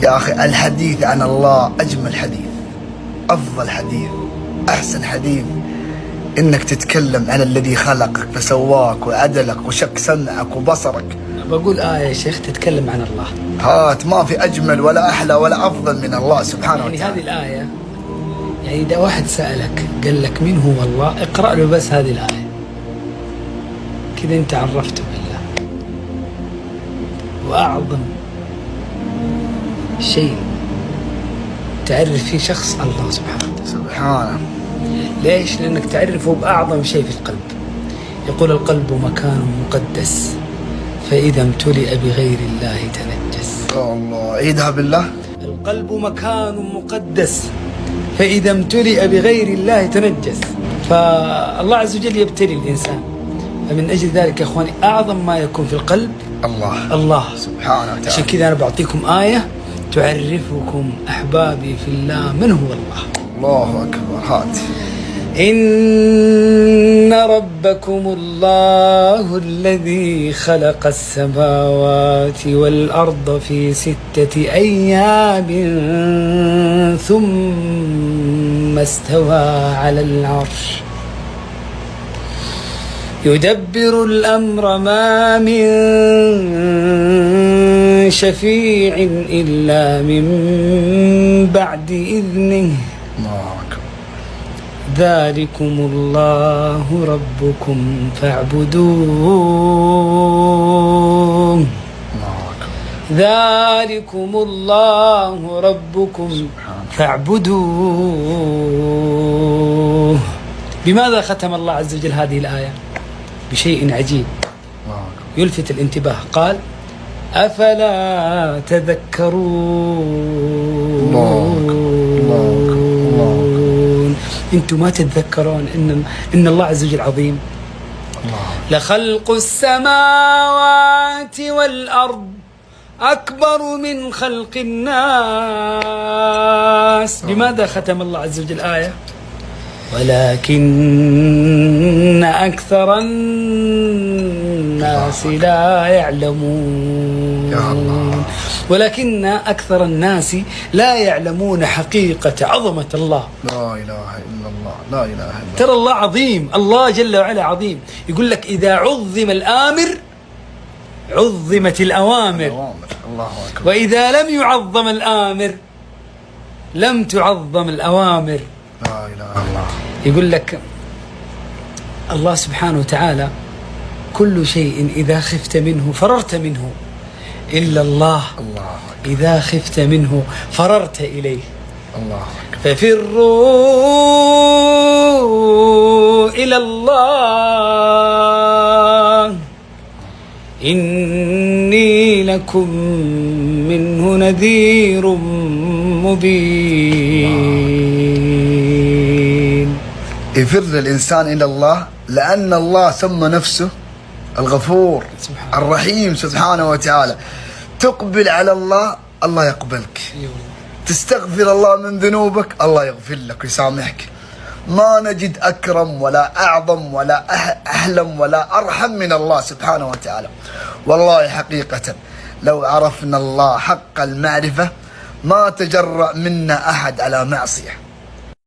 يا أخي الحديث عن الله أجمل حديث، أفضل حديث، أحسن حديث إنك تتكلم عن الذي خلقك فسواك وعدلك وشق سمعك وبصرك. بقول آية يا شيخ تتكلم عن الله. هات، ما في أجمل ولا أحلى ولا أفضل من الله سبحانه وتعالى. يعني هذه الآية، يعني إذا واحد سألك قال لك من هو الله، اقرأ له بس هذه الآية كذا أنت عرفته بالله. وأعظم شيء تعرف فيه شخص الله سبحانه وتعالى. سبحانه. ليش؟ لأنك تعرفه بأعظم شيء في القلب. يقول القلب مكان مقدس فإذا امتلئ بغير الله تنجس. الله، عيدها بالله. القلب مكان مقدس فإذا امتلئ بغير الله تنجس. فالله عز وجل يبتلي الإنسان، فمن أجل ذلك يا إخواني أعظم ما يكون في القلب الله سبحانه وتعالى. عشان كذا أنا بعطيكم آية تعرفكم أحبابي في الله من هو الله. الله أكبر، هات. إن ربكم الله الذي خلق السماوات والأرض في 6 أيام ثم استوى على العرش يدبر الأمر ما من شفيع إلا من بعد إذنه ذلكم الله ربكم فاعبدوه. ذلكم الله ربكم فاعبدوه. بماذا ختم الله عز وجل هذه الآية؟ بشيء عجيب يلفت الانتباه. قال أفلا تذكرون. انتم ما تتذكرون ان الله عز وجل عظيم؟ لخلق السماوات والأرض أكبر من خلق الناس. بماذا ختم الله عز وجل آية؟ ولكن أكثر الناس لا يعلمون. يا الله. ولكن أكثر الناس لا يعلمون حقيقة عظمة الله. لا إله إلا الله، لا إله إلا الله. ترى الله عظيم، الله جل وعلا عظيم. يقول لك إذا عظم الآمر عظمت الأوامر، الله أكبر. وإذا لم يعظم الآمر لم تعظم الأوامر. لا إله إلا الله. يقول لك الله سبحانه وتعالى كل شيء إذا خفت منه فررت منه إلا الله. إذا خفت منه فررت إليه. الله أكبر. ففروا إلى الله إني لكم منه نذير مبين. يفر الإنسان إلى الله لأن الله سمى نفسه الغفور الرحيم سبحانه وتعالى. تقبل على الله، الله يقبلك. تستغفر الله من ذنوبك، الله يغفر لك ويسامحك. ما نجد أكرم ولا أعظم ولا أحلم ولا أرحم من الله سبحانه وتعالى. والله حقيقة لو عرفنا الله حق المعرفة ما تجرأ منا أحد على معصية.